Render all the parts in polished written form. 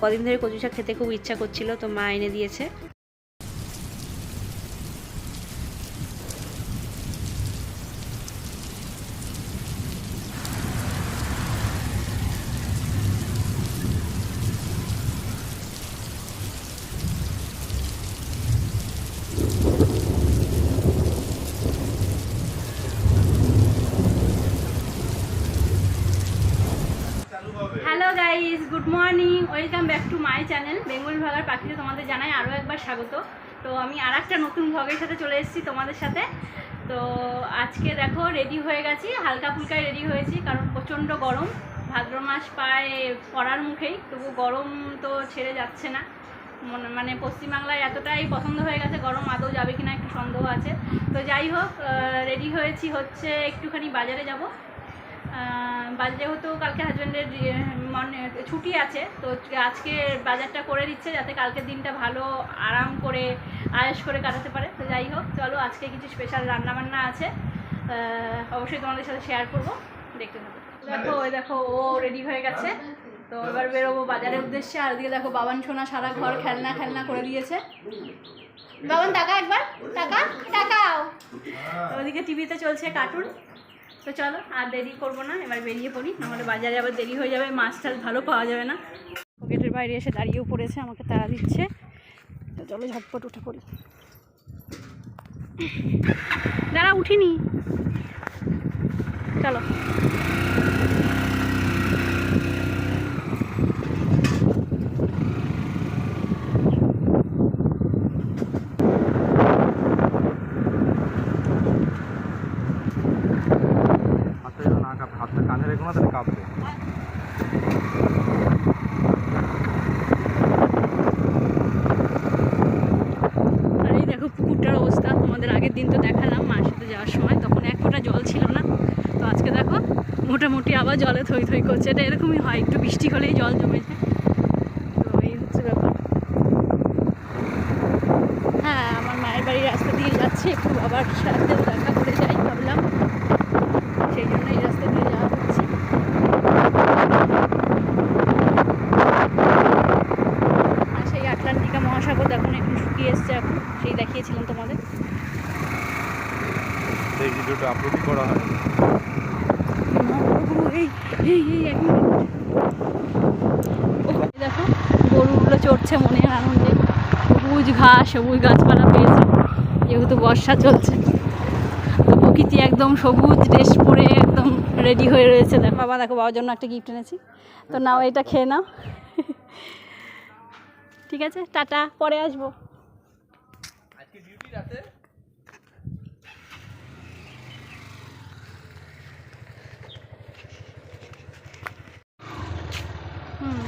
কদিন ধরে কচু শাক খেতে খুব ইচ্ছা করছিল, তো মা এনে দিয়েছে। Hello guys, good morning, welcome back to my channel Bengal ভাগার পাখিতে তোমাদের জানাই আরও একবার স্বাগত। তো আমি আর একটা নতুন ভ্লগের সাথে চলে এসেছি তোমাদের সাথে। তো আজকে দেখো রেডি হয়ে গেছি, হালকা ফুলকায় রেডি হয়েছি, কারণ প্রচণ্ড গরম। ভাদ্র মাস প্রায় পড়ার মুখেই, তবু গরম তো ছেড়ে যাচ্ছে না। মানে পশ্চিমবাংলায় এতটাই পছন্দ হয়ে গেছে, গরম আদৌ যাবে কিনা একটু সন্দেহ আছে। তো যাই হোক, রেডি হয়েছি হচ্ছে একটুখানি বাজারে যাব। যেহেতু কালকে হাজব্যান্ডের ছুটি আছে, তো আজকে বাজারটা করে দিচ্ছে যাতে কালকের দিনটা ভালো আরাম করে আয়েশ করে কাটাতে পারে। তো যাই হোক, চলো আজকে কিছু স্পেশাল রান্নাবান্না আছে, অবশ্যই তোমাদের সাথে শেয়ার করবো, দেখতে থাকো। দেখো ওই দেখো ও রেডি হয়ে গেছে, তো এবার বেরোবো বাজারের উদ্দেশ্যে। আর ওদিকে দেখো বাবান সোনা সারা ঘর খেলনা করে দিয়েছে। বাবান টাকা একবার টাকাও। তো ওদিকে টিভিতে চলছে কার্টুন। তো চলো আর দেরি করবো না, এবার বেরিয়ে পড়ি, নাহলে বাজারে আবার দেরি হয়ে যাবে, মাছ টাছ ভালো পাওয়া যাবে না। গেটের বাইরে এসে দাঁড়িয়েও পড়েছে, আমাকে তাড়া দিচ্ছে। তো চলো ঝটপট উঠে পড়ি। দাঁড়া, উঠিনি, চলো। হাতটা কাঁধে রেখো না, তাহলে কাঁপবে। আর এই দেখো পুকুরটার অবস্থা, তোমাদের আগের দিন তো দেখালাম মার সাথে যাওয়ার সময়, তখন এক ফোঁটা জল ছিল না। তো আজকে দেখো মোটামুটি আবার জলে থই থই করছে। এটা এরকমই হয়, একটু বৃষ্টি হলেই জল জমে যায়। তো এই হচ্ছে ব্যাপার। হ্যাঁ, আমার মায়ের বাড়ির রাস্তা দিয়ে যাচ্ছে, একটু বাবার সাথে দেখা করে যাই ভাবলাম, সেই জন্য এই রাস্তা দিয়ে যাওয়া হচ্ছে। আর সেই আটলান্টিকা মহাসাগর দেখো একটু শুকিয়ে এসছে এখন, সেই দেখিয়েছিলাম তোমাদের। সেই ভিডিওটা আপলোডই করা হয়। দেখো গরুগুলো চড়ছে মনের আনন্দে, সবুজ ঘাস সবুজ গাছপালা পেয়েছে, যেহেতু বর্ষা চলছে। তো প্রকৃতি একদম সবুজ ড্রেস পরে একদম রেডি হয়ে রয়েছে। দেখো বাবা, দেখো বাবার জন্য একটা গিফট এনেছি, তো নাও এটা খেয়ে নাও। ঠিক আছে, টাটা, পরে আসবো।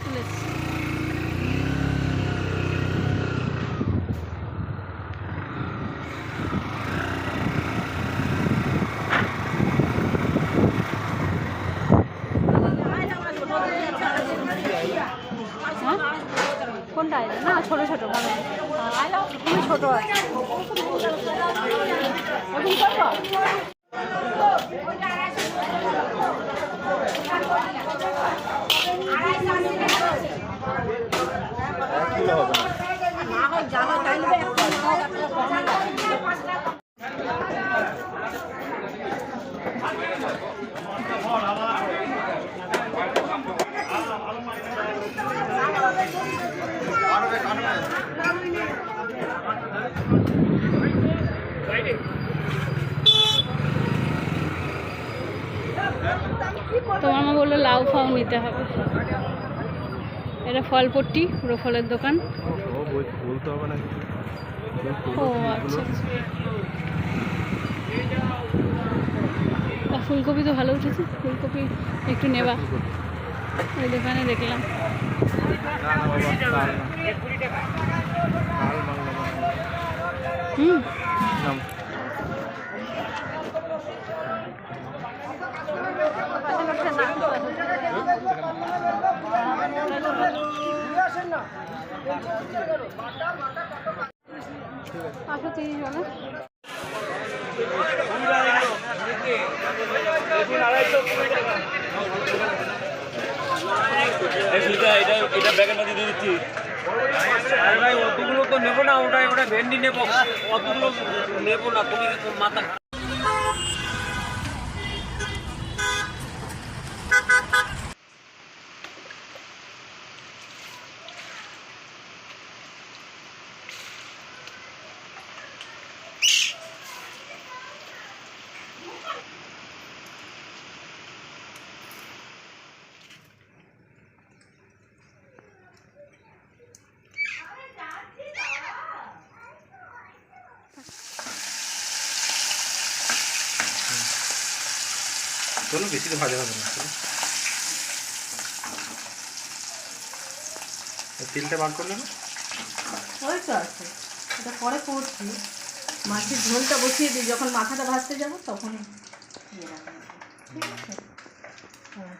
তুলেছি। কোনটা আইলে না, ছোটো ছোটো ভালো, খুবই ছোটো আছে। তোমার মা বললো লাউ ফাউ নিতে হবে। এটা ফলপট্টি, পুরো ফলের দোকান। বলতে হবে না। ও আচ্ছা, ফুলকপি তো ভালো উঠেছে, ফুলকপি একটু নেবা, ওই দোকানে দেখলাম। আসো 30 জনে। এটা ব্যাগের মধ্যে দিয়ে দিচ্ছি। আরে ভাই অতগুলো তো নেবো না, ওটা ভেন্ডি নেবো, অতগুলো নেবো না, তুমি মাথা চলো, বেশি তো ভাজা হবে না। তেলটা বার করলে না? ওই তো আছে, এটা পরে করছি। মাছের ঝোলটা বসিয়ে দিই, যখন মাথাটা ভাজতে যাবো তখন দিয়ে রাখবো। ঠিক আছে? হ্যাঁ।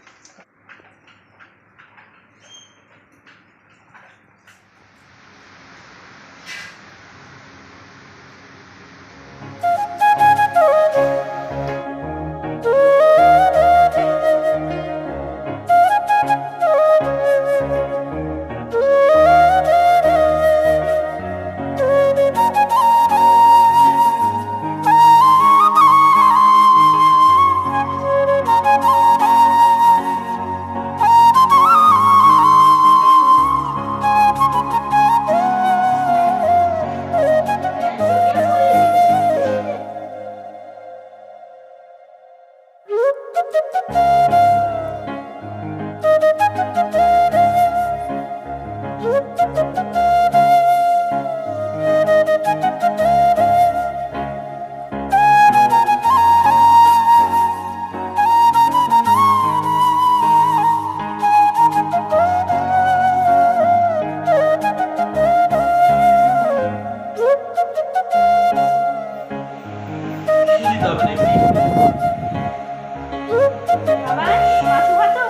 বাবা মাছ ভাতো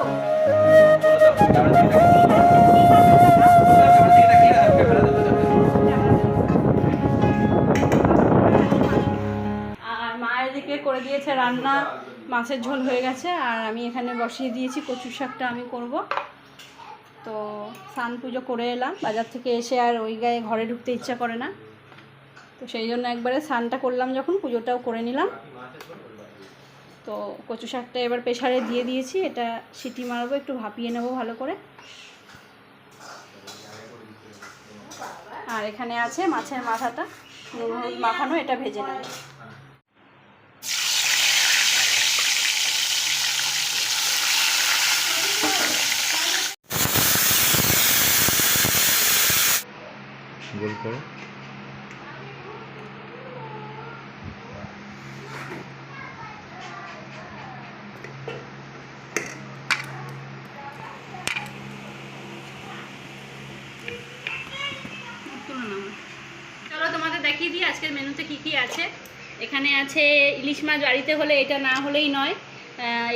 আর মা এদিকে করে দিয়েছে রান্না, মাছের ঝোল হয়ে গেছে। আর আমি এখানে বসিয়ে দিয়েছি কচু শাকটা আমি করব। তো স্নান পুজো করে এলাম বাজার থেকে এসে, আর ওই গায়ে ঘরে ঢুকতে ইচ্ছা করে না, তো সেই জন্য একবারে স্নানটা করলাম, যখন পুজোটাও করে নিলাম। তো কচু শাকটা এবার প্রেসারে দিয়ে দিয়েছি, এটা সিটি মারবো, একটু ভাপিয়ে নেব ভালো করে। আর এখানে আছে মাছের মাথাটা নুন হলুদ মাখানো, এটা ভেজে নেব। গোল করো। চলো তোমাদের দেখিয়ে দিই আজকের মেনুতে কি কি আছে। এখানে আছে ইলিশ মাছ, বাড়িতে হলে এটা না হলেই নয়।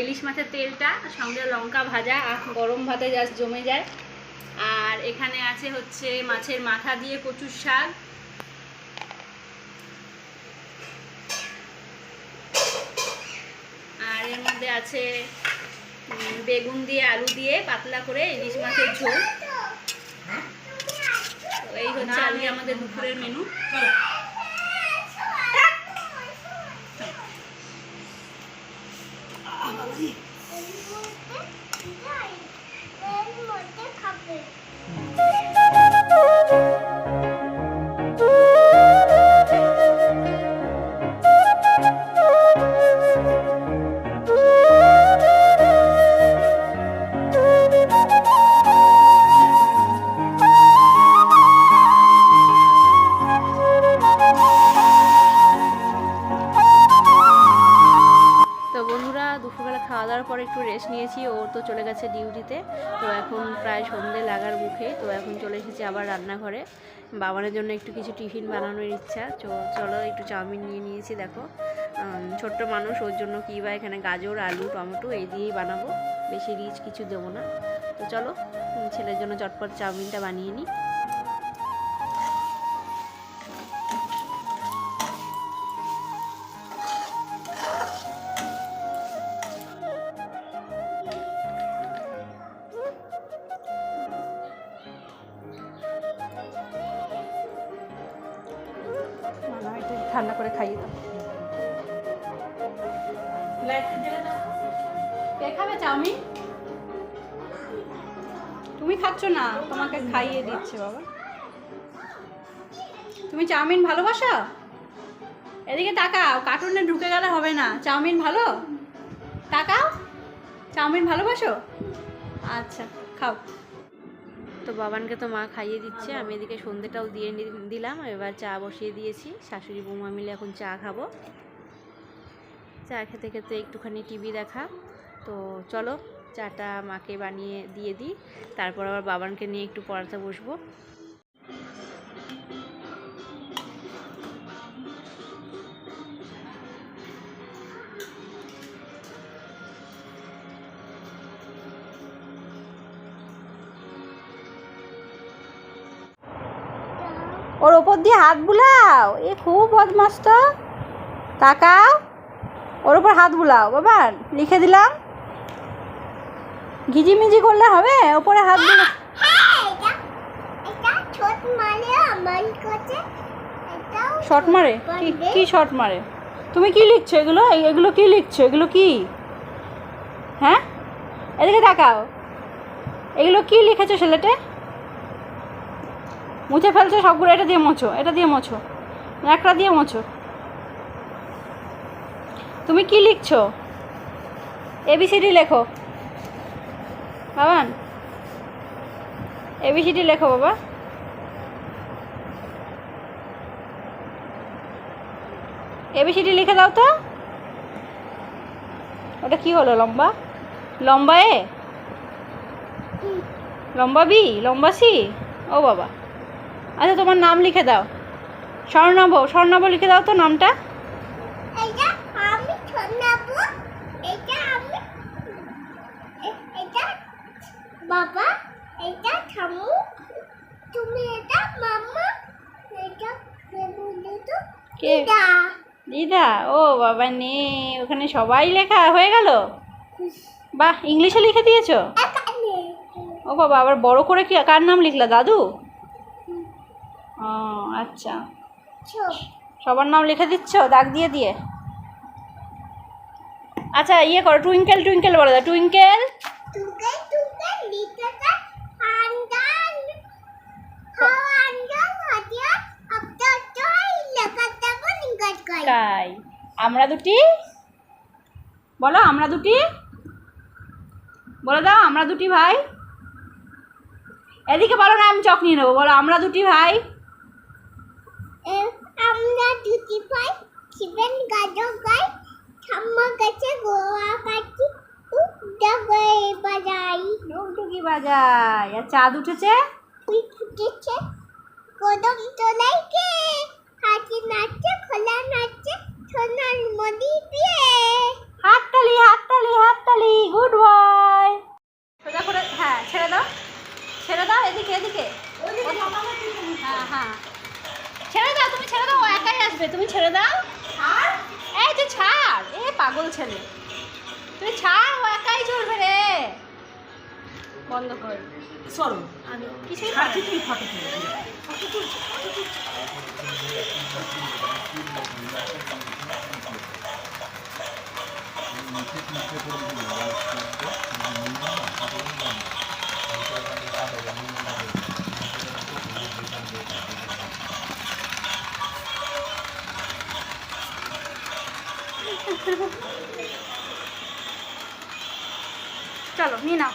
ইলিশ মাছের তেলটা, সঙ্গে লঙ্কা ভাজা, গরম ভাতে জাস্ট জমে যায়। আর এখানে আছে হচ্ছে মাছের মাথা দিয়ে কচুর শাক, আর এর মধ্যে আছে বেগুন দিয়ে আলু দিয়ে পাতলা করে ইলিশ মাছের ঝোল। তো এই হচ্ছে আজকে আমাদের দুপুরের মেনু। দুপুরবেলা খাওয়া দাওয়ার পর একটু রেস্ট নিয়েছি, ও তো চলে গেছে ডিউটিতে। তো এখন প্রায় সন্ধে লাগার মুখে, তো এখন চলে এসেছি আবার রান্নাঘরে। বাবানের জন্য একটু কিছু টিফিন বানানোর ইচ্ছা, চলো একটু চাউমিন নিয়ে নিয়েছি। দেখো ছোট্ট মানুষ, ওর জন্য কী বা এখানে গাজর আলু টমেটো এই দিয়েই বানাবো, বেশি রিচ কিছু দেবো না। তো চলো ছেলের জন্য চটপট চাউমিনটা বানিয়ে নিই। ঠান্ডা করে খাইয়ে দাও। লাইটটা জ্বেলে দাও। কে খাবে চাউমিন? তুমি খাচ্ছ না, তোমাকে খাইয়ে দিচ্ছে বাবা। তুমি চাউমিন ভালোবাসো? এদিকে তাকাও, কার্টুনে ঢুকে গেলে হবে না। চাউমিন ভালো? তাকাও, চাউমিন ভালোবাসো? আচ্ছা খাও। তো বাবানকে তো মা খাইয়ে দিচ্ছে, আমি এদিকে সন্ধেটাও দিয়ে দিলাম। এবার চা বসিয়ে দিয়েছি, শাশুড়ি বৌমা মিলে এখন চা খাবো। চা খেতে খেতে একটুখানি টিভি দেখা। তো চলো চাটা মাকে বানিয়ে দিয়ে দিই, তারপর আবার বাবানকে নিয়ে একটু পড়াতে বসবো। ওর ওপর দিয়ে হাত বুলাও, এ খুব বদমাস তো। তাকাও, ওর ওপর হাত বুলাও। বাবা লিখে দিলাম। ঘিজিমিজি করলে হবে? ওপরে হাত বুলা। শর্ট মারে? কি শর্ট মারে? তুমি কি লিখছো এগুলো? এগুলো কি লিখছো? এগুলো কি? হ্যাঁ, এদিকে তাকাও। এগুলো কি লিখেছো ছেলেটে? মুছে ফেলছো সবগুলো। এটা দিয়ে মোছো, এটা দিয়ে মোছো, একটা দিয়ে মোছো। তুমি কি লিখছো? এবিসিডি লেখো বাবান, এবিসিডি লেখো বাবা। এবিসিডি লিখে দাও তো। ওটা কি হলো? লম্বা? লম্বা এ, লম্বা বি, লম্বা সি। ও বাবা, আচ্ছা তোমার নাম লিখে দাও। স্বর্ণাভ, স্বর্ণাভ লিখে দাও তো নামটা। বাবা এটা থামু, তুমি এটা মাম্মা, এটা বলে তো কে? দিদা। ও বাবা নে, ওখানে সবাই লেখা হয়ে গেল। বাহ, ইংলিশে লিখে দিয়েছো। ও বাবা, আবার বড় করে কি কার নাম লিখলা? দাদু? ও আচ্ছা, সবার নাম লিখে দিচ্ছ দাগ দিয়ে দিয়ে। আচ্ছা ইয়ে করো, টুইঙ্কেল টুইঙ্কেল বলে দাও। টুইঙ্কেল তুকে তুকে লিখেটা আন্দান হাওয়ান্দান হাতিয়া আপটা তোই লেখাটা নিকাট কই। কাই আমরা দুটি বলো, আমরা দুটি বলে দাও। আমরা দুটি ভাই। এদিকে বলো না, আমি চক নিয়ে নেবো। বলো আমরা দুটি ভাই। আমরা দুটি ভাই খিবেন গাজর গাই, ঠাম্মা গাছে গোয়া কাটি উড্ডাগে বাজাই। ডুগডুগি বাজায়। আর চাঁদ উঠেছে, তুই ফুটেছে কদম তোলাই কে, হাতি নাচছে খোলা নাচছে সোনার মদি দিয়ে। হাততালি হাততালি হাততালি। Good boy. সোজা করে, হ্যাঁ ছেড়ে দাও, ছেড়ে দাও। এদিকে এদিকে, হ্যাঁ হ্যাঁ ছেড়ে দাও। তুমি ছেড়ে দাও, ও একাই আসবে। তুমি ছেড়ে দাও। এই তুই ছাড়, এ পাগল ছেলে, তুই ছাড়, ও একাই চলবে রে। বন্ধ কর। সরো, আমি কিছুই হাতি পারি না। তুই ফটো তুলে দিও। চলো নিয়ে নাও।